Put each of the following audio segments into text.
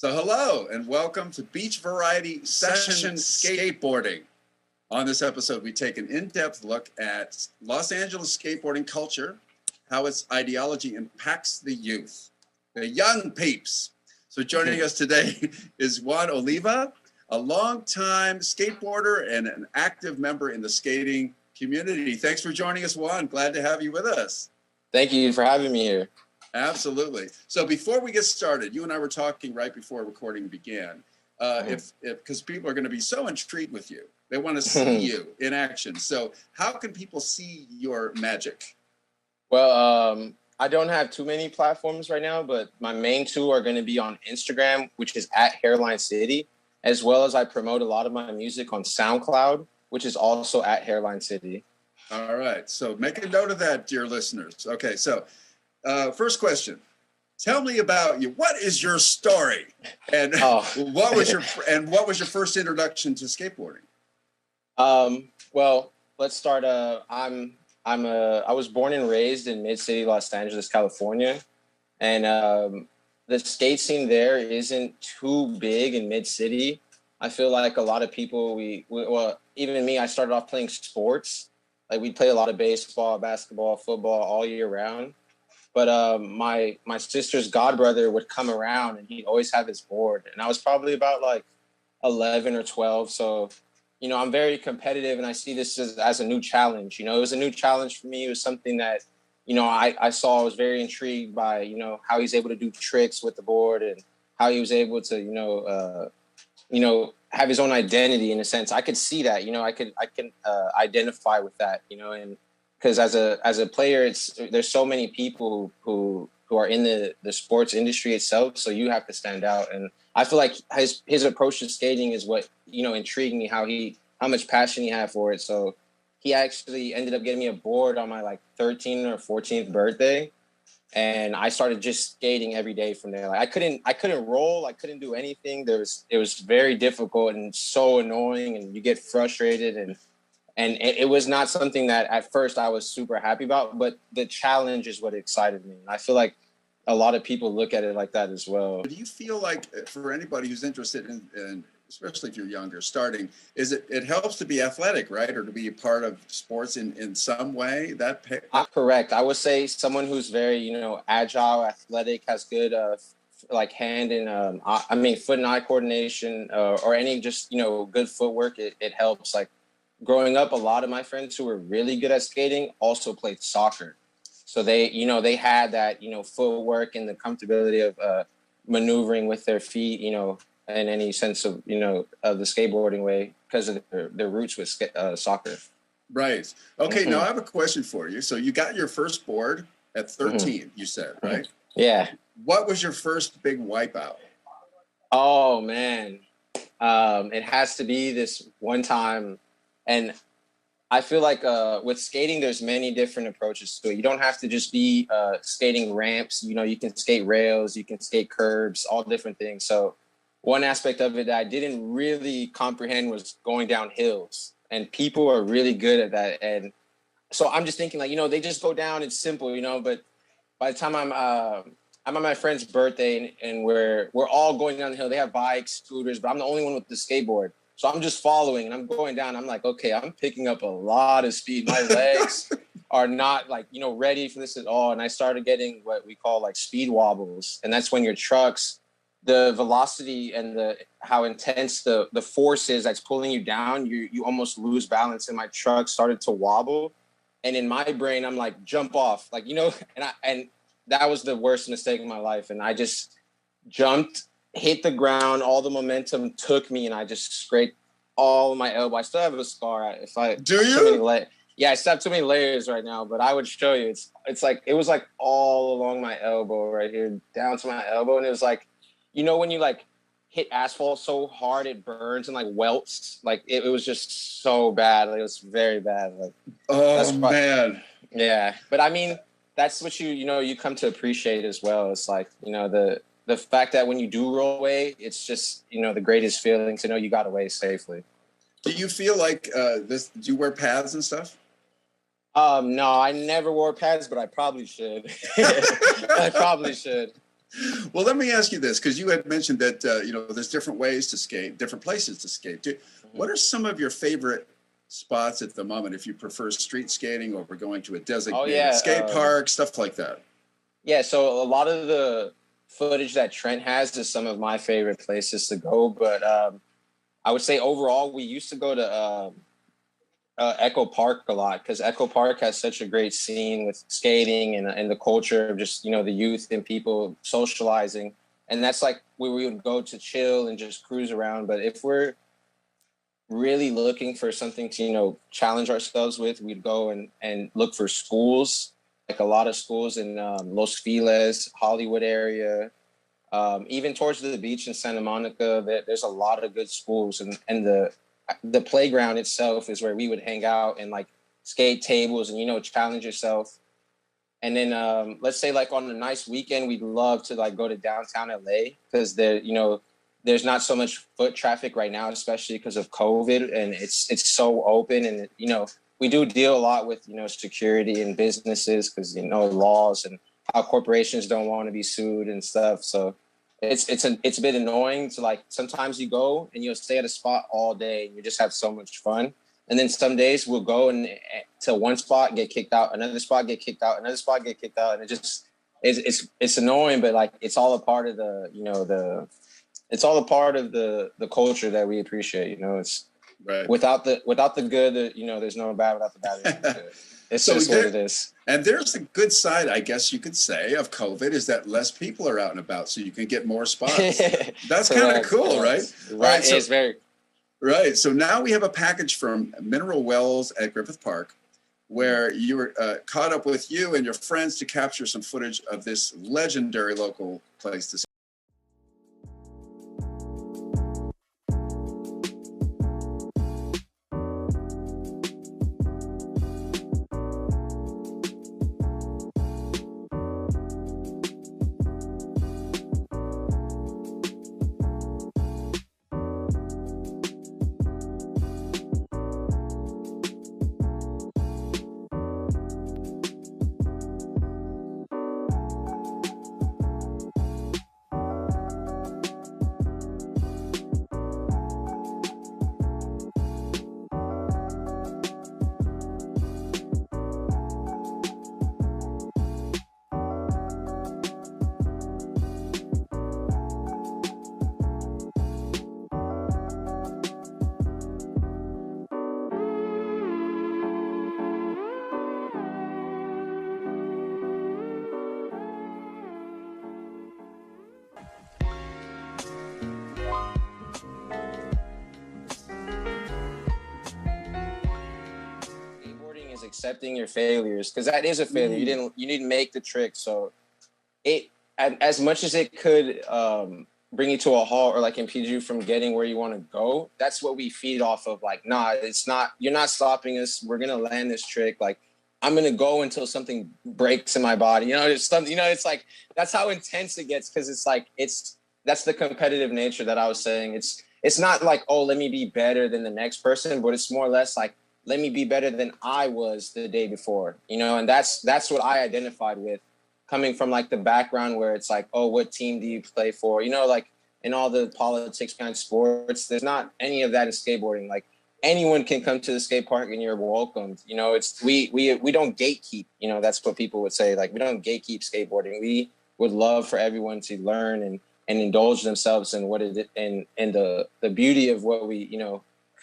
So hello and welcome to Beach Variety Session Skateboarding. On this episode, we take an in-depth look at Los Angeles skateboarding culture, how its ideology impacts the youth, the young peeps. So joining us today is Juan Oliva, a longtime skateboarder and an active member in the skating community. Thanks for joining us, Juan. Glad to have you with us. Thank you for having me here. Absolutely. So before we get started, you and I were talking right before recording began. Because people are going to be so intrigued with you, they want to see you in action. So how can people see your magic? Well, I don't have too many platforms right now, but my main two are going to be on Instagram, which is at Hairline City, as well as I promote a lot of my music on SoundCloud, which is also at Hairline City. All right. So make a note of that, dear listeners. Okay. So first question. Tell me about you. What is your story? And what was your first introduction to skateboarding? Well, let's start. I was born and raised in Mid-City, Los Angeles, California, and the skate scene there isn't too big in Mid-City. I feel like a lot of people, well, even me, I started off playing sports. Like we play a lot of baseball, basketball, football all year round. But my sister's godbrother would come around and he'd always have his board. And I was probably about like 11 or 12. So, I'm very competitive and I see this as a new challenge. It was a new challenge for me. It was something that, I saw. I was very intrigued by, how he's able to do tricks with the board and how he was able to, have his own identity in a sense. I could see that, I can identify with that, and because as a player, there's so many people who are in the sports industry itself, so you have to stand out. And I feel like his approach to skating is what intrigued me, how much passion he had for it. So he actually ended up getting me a board on my like 13th or 14th birthday, and I started just skating every day from there. Like I couldn't roll, I couldn't do anything. It was very difficult and so annoying, and you get frustrated and it was not something that at first I was super happy about, but the challenge is what excited me. And I feel like a lot of people look at it like that as well. Do you feel like for anybody who's interested in especially if you're younger, starting, it helps to be athletic, right? Or to be a part of sports in some way? Correct. I would say someone who's very, agile, athletic, has good like hand and foot and eye coordination or any just, good footwork, it helps. Like, growing up, a lot of my friends who were really good at skating also played soccer. So they had that, footwork and the comfortability of maneuvering with their feet, in any sense of, of the skateboarding way because of their roots with soccer. Right. Okay. Now I have a question for you. So you got your first board at 13, you said, right? Yeah. What was your first big wipeout? Oh, man. It has to be this one time. And I feel like with skating, there's many different approaches to it. You don't have to just be skating ramps. You can skate rails, you can skate curbs, all different things. So one aspect of it that I didn't really comprehend was going down hills. And people are really good at that. And so I'm just thinking like, they just go down. It's simple, but by the time I'm on my friend's birthday and we're all going down the hill. They have bikes, scooters, but I'm the only one with the skateboard. So I'm just following and I'm going down. I'm like, okay, I'm picking up a lot of speed. My legs are not like, ready for this at all. And I started getting what we call like speed wobbles. And that's when your trucks, the velocity and how intense the force is that's pulling you down, you almost lose balance. And my truck started to wobble. And in my brain, I'm like, jump off. Like, and that was the worst mistake of my life. And I just jumped, hit the ground, all the momentum took me, and I just scraped all my elbow. I still have a scar. Do you? I still have too many layers right now, but I would show you. It's like it was like all along my elbow right here, down to my elbow, and it was like, when you like hit asphalt so hard it burns and like welts. Like it was just so bad. Like, it was very bad. Like, man. Yeah, but I mean, that's what you come to appreciate as well. It's like the fact that when you do roll away, it's just, the greatest feeling to know you got away safely. Do you feel like do you wear pads and stuff? No, I never wore pads, but I probably should. I probably should. Well, let me ask you this, because you had mentioned that, there's different ways to skate, different places to skate. What are some of your favorite spots at the moment, if you prefer street skating or we're going to a designated skate park, stuff like that? Yeah, so a lot of the footage that Trent has is some of my favorite places to go. But I would say overall, we used to go to Echo Park a lot, because Echo Park has such a great scene with skating and the culture of just, the youth and people socializing. And that's like where we would go to chill and just cruise around. But if we're really looking for something to, challenge ourselves with, we'd go and look for schools, like a lot of schools in Los Feliz, Hollywood area, even towards the beach in Santa Monica. There's a lot of good schools, and the playground itself is where we would hang out and like skate tables and, challenge yourself. And then let's say like on a nice weekend, we'd love to like go to downtown LA, because there's not so much foot traffic right now, especially because of COVID, and it's so open. And, we do deal a lot with, security and businesses, because, laws and how corporations don't want to be sued and stuff. So it's a bit annoying to like, sometimes you go and you'll stay at a spot all day and you just have so much fun. And then some days we'll go to one spot, get kicked out, another spot, get kicked out, another spot, get kicked out. And it just, it's annoying, but like, it's all a part of it's all a part of the culture that we appreciate. It's right. Without the good, there's no bad. Without the bad, there's no good. It's so just what it is. And there's the good side, I guess you could say, of COVID, is that less people are out and about, so you can get more spots. That's kind of cool, right? Right. So, it's very right. So now we have a package from Mineral Wells at Griffith Park, where you were caught up with you and your friends to capture some footage of this legendary local place to. Accepting your failures, because that is a failure. You didn't make the trick. So it, as much as it could bring you to a halt or like impede you from getting where you want to go, that's what we feed off of. Like, nah, it's not, you're not stopping us. We're gonna land this trick. Like, I'm gonna go until something breaks in my body. It's something, it's like, that's how intense it gets, because it's like, that's the competitive nature that I was saying. It's not like, oh, let me be better than the next person, but it's more or less like, let me be better than I was the day before, and that's what I identified with, coming from like the background where it's like, oh, what team do you play for? Like in all the politics behind sports, there's not any of that in skateboarding. Like anyone can come to the skate park and you're welcomed. It's we don't gatekeep. That's what people would say. Like, we don't gatekeep skateboarding. We would love for everyone to learn and indulge themselves in what it and the beauty of what we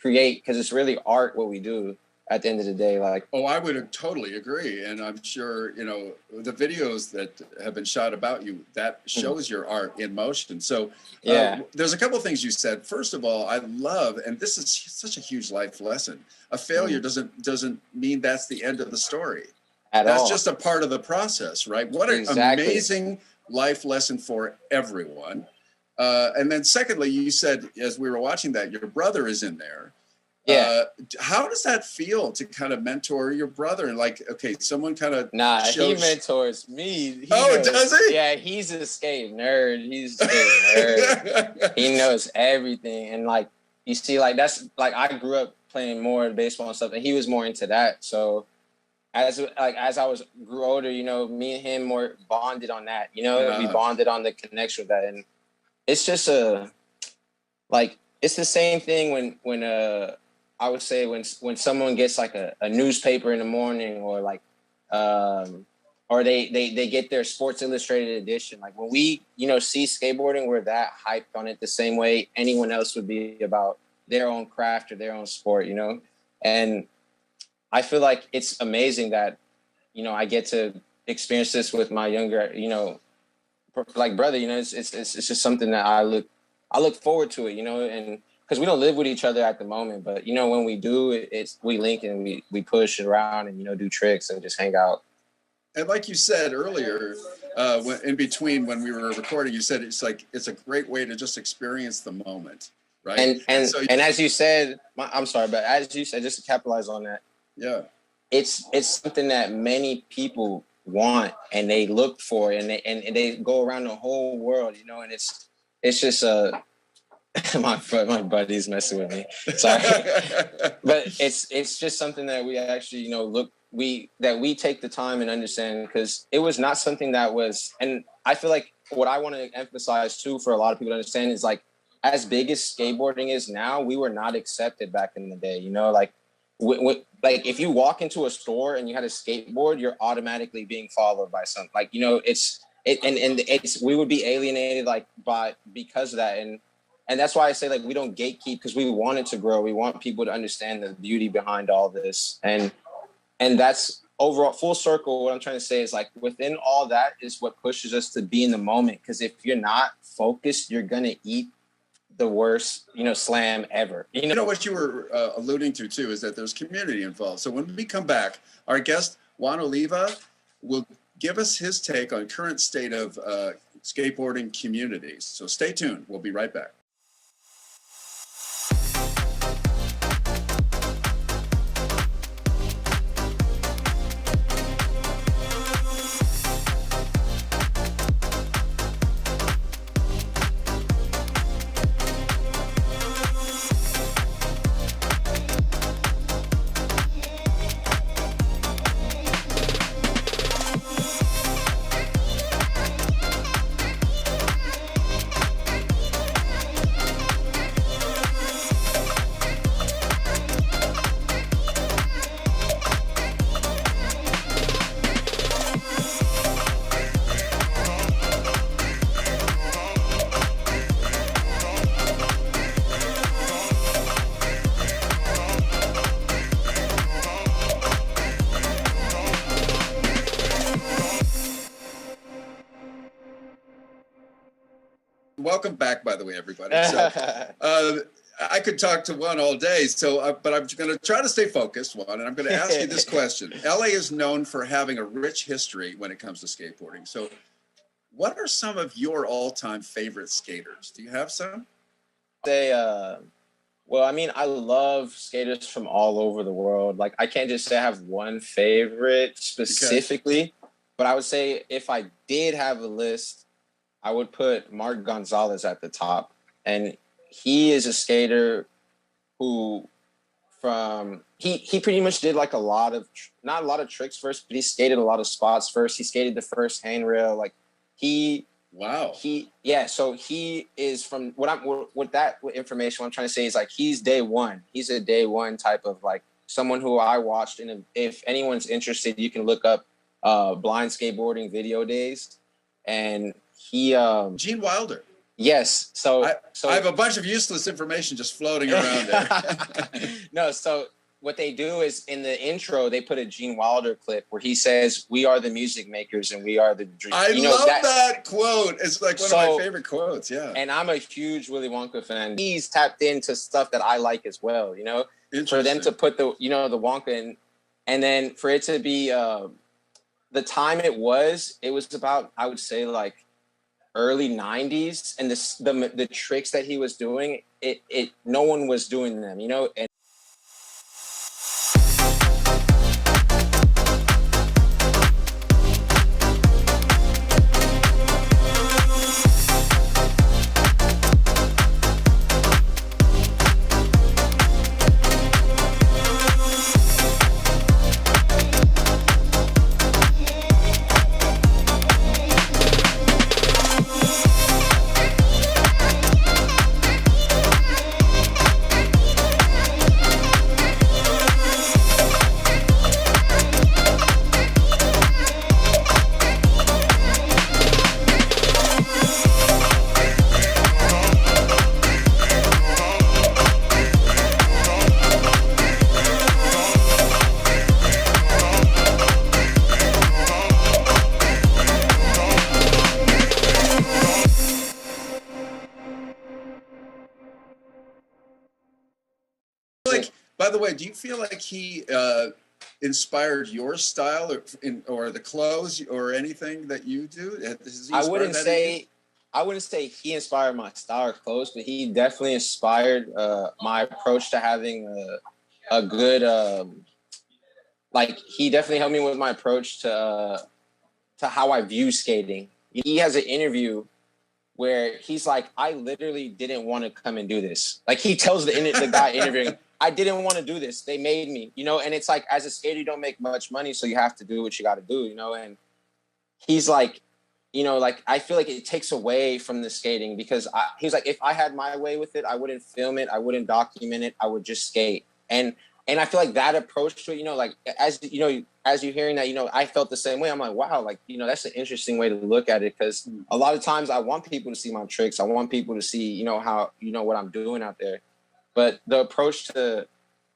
create, because it's really art what we do at the end of the day. Like, oh, I would totally agree, and I'm sure the videos that have been shot about you, that shows your art in motion. So there's a couple of things you said. First of all, I love, and this is such a huge life lesson, a failure doesn't mean that's the end of the story. That's just a part of the process, right? What an amazing life lesson for everyone. And then secondly, you said, as we were watching that, your brother is in there. Yeah. How does that feel to kind of mentor your brother? And like, okay, someone kind of he mentors me. Does he? Yeah, he's a skate nerd. He's a skate nerd. He knows everything. And like, you see, like, that's like, I grew up playing more baseball and stuff, and he was more into that. So as I grew older, you know, me and him were bonded on that. You know, we bonded on the connection with that, and it's just it's the same thing when I would say when someone gets like a newspaper in the morning, or like or they get their Sports Illustrated edition. Like when we, you know, see skateboarding, we're that hyped on it the same way anyone else would be about their own craft or their own sport, you know? And I feel like it's amazing that, you know, I get to experience this with my younger, you know, like brother, you know, it's just something that I look forward to it, you know, and because we don't live with each other at the moment, but you know, when we do, we link and we push it around and, you know, do tricks and just hang out. And like you said earlier, in between when we were recording, you said it's a great way to just experience the moment, right? And as you said, I'm sorry, but as you said, just to capitalize on that, yeah, it's something that many people want and they look for, and they go around the whole world, you know, and it's just my buddy's messing with me, sorry. But it's just something that we actually, you know, we take the time and understand, because it was not something that was, and I feel like what I want to emphasize too for a lot of people to understand is, like, as big as skateboarding is now, we were not accepted back in the day, you know, like like if you walk into a store and you had a skateboard, you're automatically being followed by something, like, you know, we would be alienated because of that. And that's why I say, like, we don't gatekeep, because we want it to grow. We want people to understand the beauty behind all this. And that's overall full circle. What I'm trying to say is, like, within all that is what pushes us to be in the moment. Because if you're not focused, you're going to eat the worst, you know, slam ever. You know what you were alluding to too is that there's community involved. So when we come back, our guest Juan Oliva will give us his take on current state of skateboarding communities. So stay tuned. We'll be right back. Welcome back, by the way, everybody. So, I could talk to Juan all day, but I'm going to try to stay focused, Juan, and I'm going to ask you this question. LA is known for having a rich history when it comes to skateboarding. So what are some of your all-time favorite skaters? Do you have some? Well, I mean, I love skaters from all over the world. Like, I can't just say I have one favorite specifically, but I would say if I did have a list, I would put Mark Gonzalez at the top. And he is a skater who he pretty much did like not a lot of tricks first, but he skated a lot of spots first. He skated the first handrail. Like so he is from with that information, what I'm trying to say is, like, he's day one. He's a day one type of, like, someone who I watched. And if anyone's interested, you can look up Blind Skateboarding Video Days. And he Gene Wilder. Yes. So I have a bunch of useless information just floating around there. No, so what they do is, in the intro, they put a Gene Wilder clip where he says, "We are the music makers and we are the dream." I love that quote. It's like one of my favorite quotes. Yeah. And I'm a huge Willy Wonka fan. He's tapped into stuff that I like as well, you know, for them to put the Wonka in, and then for it to be the time it was about, I would say, like, early 90s, and the tricks that he was doing, no one was doing them, you know. And By the way, do you feel like he inspired your style or the clothes or anything that you do? Has he I inspired wouldn't that in you? say I wouldn't say he inspired my style or clothes, but he definitely inspired my approach to having a good like he definitely helped me with my approach to how I view skating. He has an interview where he's like, I literally didn't want to come and do this. Like he tells the guy interviewing, I didn't want to do this. They made me, you know, and it's like, as a skater, you don't make much money. So you have to do what you got to do, you know? And he's like, you know, like, I feel like it takes away from the skating because he's like, if I had my way with it, I wouldn't film it. I wouldn't document it. I would just skate. And I feel like that approach to it, you know, like, as you know, as you're hearing that, you know, I felt the same way. I'm like, wow, like, you know, that's an interesting way to look at it because a lot of times I want people to see my tricks. I want people to see, you know, how, you know, what I'm doing out there. But the approach to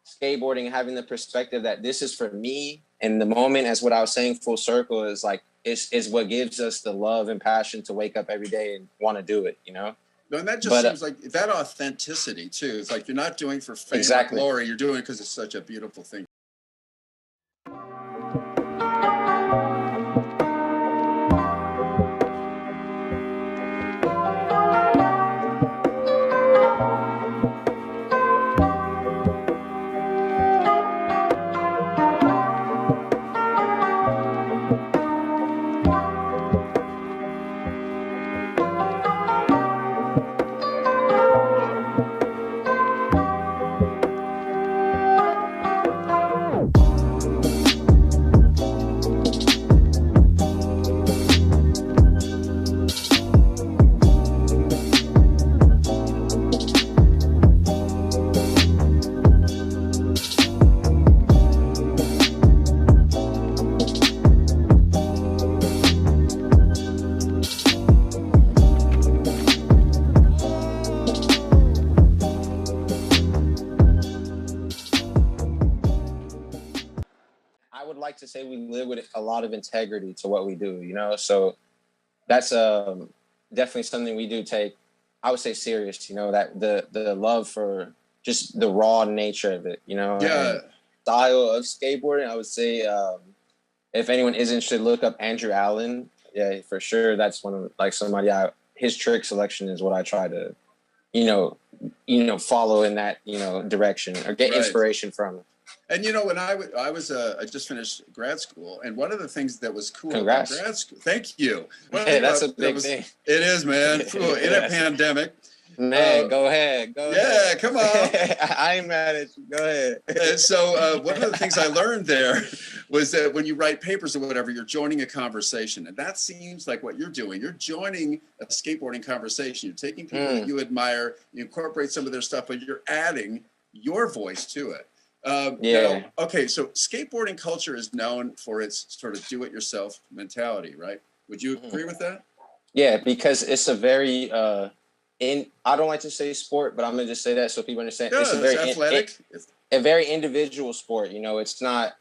skateboarding, having the perspective that this is for me and the moment, as what I was saying, full circle, is like, is what gives us the love and passion to wake up every day and want to do it, you know? No, and that just seems like that authenticity too. It's like you're not doing for fame or glory. You're doing it because it's such a beautiful thing. Like to say we live with a lot of integrity to what we do, you know, so that's definitely something we do take, I would say, serious, you know, that the love for just the raw nature of it, you know. Yeah. Style of skateboarding, I would say, if anyone is interested, look up Andrew Allen. Yeah, for sure. That's one of, like, somebody his trick selection is what I try to, you know, follow in that, you know, direction or get inspiration from. And, you know, when I just finished grad school, and one of the things that was cool Congrats. about grad school, thank you. Hey, that's a big thing. It is, man. In a pandemic. Man, go ahead. Yeah, come on. I ain't mad at you. Go ahead. And so one of the things I learned there was that when you write papers or whatever, you're joining a conversation. And that seems like what you're doing. You're joining a skateboarding conversation. You're taking people that you admire, you incorporate some of their stuff, but you're adding your voice to it. You know, okay, so skateboarding culture is known for its sort of do-it-yourself mentality, right? Would you agree with that? Yeah, because it's a very I don't like to say sport, but I'm gonna just say that so people understand. Yeah, it's a very athletic. A very individual sport. You know, it's not.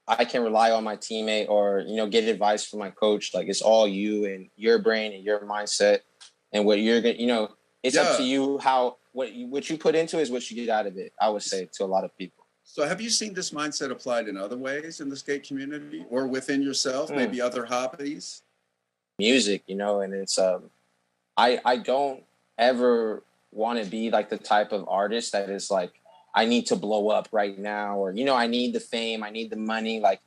I can rely on my teammate or, you know, get advice from my coach. Like, it's all you and your brain and your mindset and what you're gonna. You know, it's up to you how what you put into is what you get out of it. I would say to a lot of people. So have you seen this mindset applied in other ways in the skate community or within yourself, maybe other hobbies? Music, you know, and it's I don't ever want to be like the type of artist that is like, I need to blow up right now, or, you know, I need the fame, I need the money, like,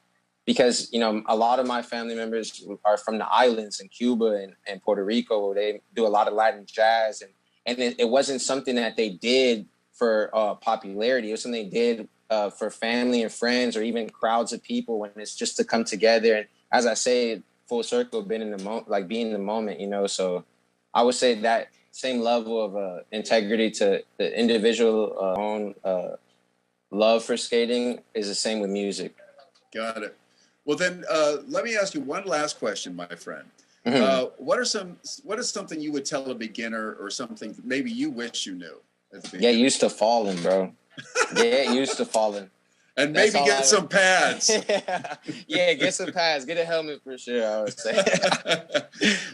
because, you know, a lot of my family members are from the islands in Cuba and Puerto Rico, where they do a lot of Latin jazz, and it wasn't something that they did for popularity. It was something they did for family and friends, or even crowds of people, when it's just to come together. And as I say, full circle, being in the moment, you know. So I would say that same level of integrity to the individual own love for skating is the same with music. Got it. Well, then let me ask you one last question, my friend. What is something you would tell a beginner, or something maybe you wish you knew? Get used to falling, bro. Get used to falling. And maybe get some pads. Yeah, get some pads. Get a helmet for sure, I would say.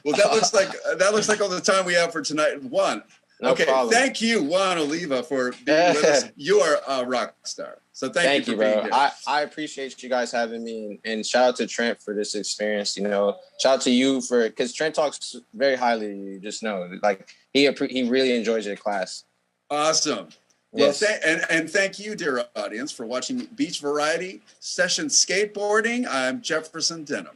Well, that looks like all the time we have for tonight. Juan. No problem. Thank you, Juan Oliva, for being with us. You are a rock star. So thank you for bro. being here. I appreciate you guys having me, and shout out to Trent for this experience. You know, shout out to you because Trent talks very highly of you. Just know, like he really enjoys your class. Awesome. Yes. Well, and thank you, dear audience, for watching Beach Variety Session Skateboarding. I'm Jefferson Denham.